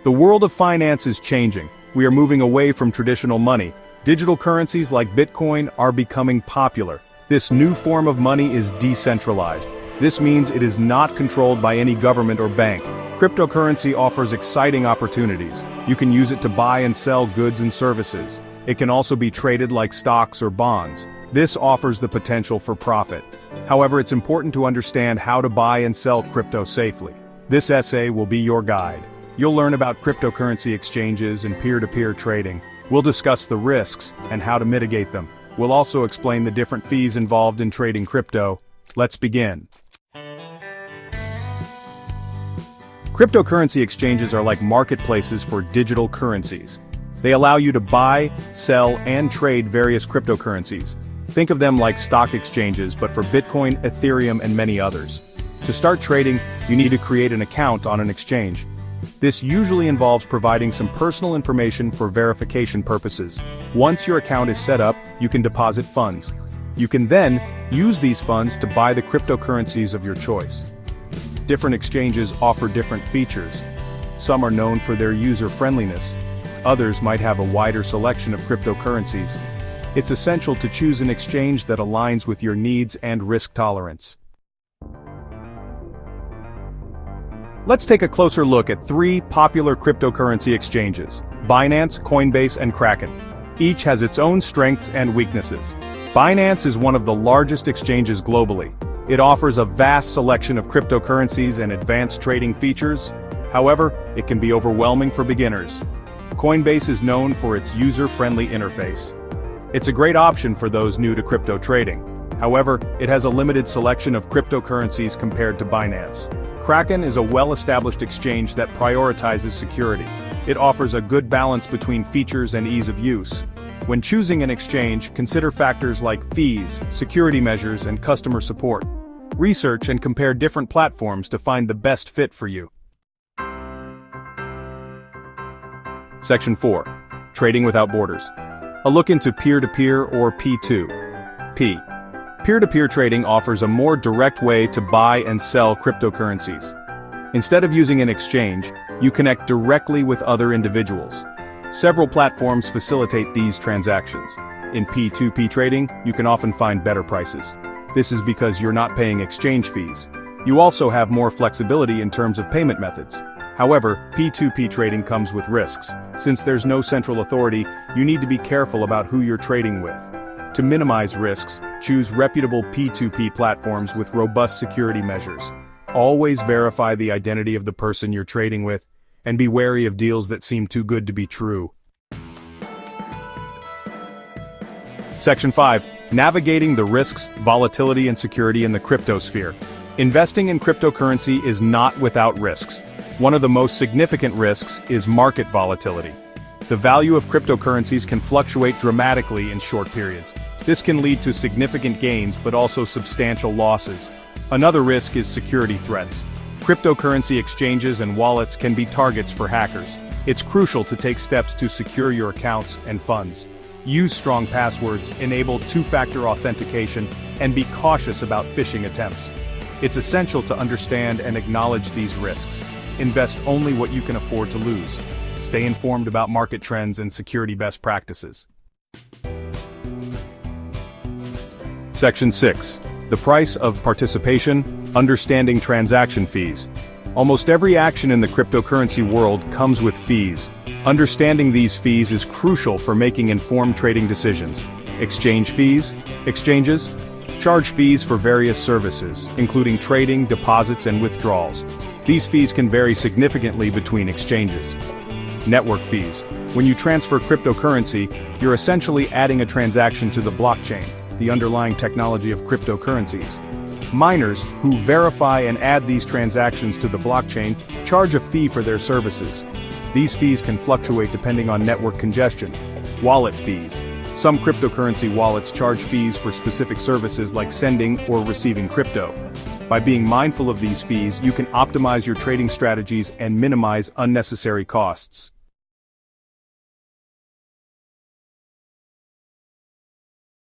The world of finance is changing. We are moving away from traditional money. Digital currencies like Bitcoin are becoming popular. This new form of money is decentralized. This means it is not controlled by any government or bank. Cryptocurrency offers exciting opportunities. You can use it to buy and sell goods and services. It can also be traded like stocks or bonds. This offers the potential for profit. However, it's important to understand how to buy and sell crypto safely. This essay will be your guide. You'll learn about cryptocurrency exchanges and peer-to-peer trading. We'll discuss the risks and how to mitigate them. We'll also explain the different fees involved in trading crypto. Let's begin. Cryptocurrency exchanges are like marketplaces for digital currencies. They allow you to buy, sell, and trade various cryptocurrencies. Think of them like stock exchanges, but for Bitcoin, Ethereum, and many others. To start trading, you need to create an account on an exchange. This usually involves providing some personal information for verification purposes. Once your account is set up, you can deposit funds. You can then use these funds to buy the cryptocurrencies of your choice. Different exchanges offer different features. Some are known for their user-friendliness. Others might have a wider selection of cryptocurrencies. It's essential to choose an exchange that aligns with your needs and risk tolerance. Let's take a closer look at 3 popular cryptocurrency exchanges: Binance, Coinbase, and Kraken. Each has its own strengths and weaknesses. Binance is one of the largest exchanges globally. It offers a vast selection of cryptocurrencies and advanced trading features. However, it can be overwhelming for beginners. Coinbase is known for its user-friendly interface. It's a great option for those new to crypto trading. However, it has a limited selection of cryptocurrencies compared to Binance. Kraken is a well-established exchange that prioritizes security. It offers a good balance between features and ease of use. When choosing an exchange, consider factors like fees, security measures, and customer support. Research and compare different platforms to find the best fit for you. Section 4. Trading without borders. A look into peer-to-peer or P2P. Peer-to-peer trading offers a more direct way to buy and sell cryptocurrencies. Instead of using an exchange, you connect directly with other individuals. Several platforms facilitate these transactions. In P2P trading, you can often find better prices. This is because you're not paying exchange fees. You also have more flexibility in terms of payment methods. However, P2P trading comes with risks. Since there's no central authority, you need to be careful about who you're trading with. To minimize risks, choose reputable P2P platforms with robust security measures. Always verify the identity of the person you're trading with, and be wary of deals that seem too good to be true. Section 5. Navigating the risks, volatility, and security in the cryptosphere. Investing in cryptocurrency is not without risks. One of the most significant risks is market volatility. The value of cryptocurrencies can fluctuate dramatically in short periods. This can lead to significant gains but also substantial losses. Another risk is security threats. Cryptocurrency exchanges and wallets can be targets for hackers. It's crucial to take steps to secure your accounts and funds. Use strong passwords, enable two-factor authentication, and be cautious about phishing attempts. It's essential to understand and acknowledge these risks. Invest only what you can afford to lose. Stay informed about market trends and security best practices. Section 6. The price of participation, understanding transaction fees. Almost every action in the cryptocurrency world comes with fees. Understanding these fees is crucial for making informed trading decisions. Exchange fees. Exchanges charge fees for various services, including trading, deposits, and withdrawals. These fees can vary significantly between exchanges. Network fees. When you transfer cryptocurrency, you're essentially adding a transaction to the blockchain, the underlying technology of cryptocurrencies. Miners, who verify and add these transactions to the blockchain, charge a fee for their services. These fees can fluctuate depending on network congestion. Wallet fees. Some cryptocurrency wallets charge fees for specific services like sending or receiving crypto. By being mindful of these fees, you can optimize your trading strategies and minimize unnecessary costs.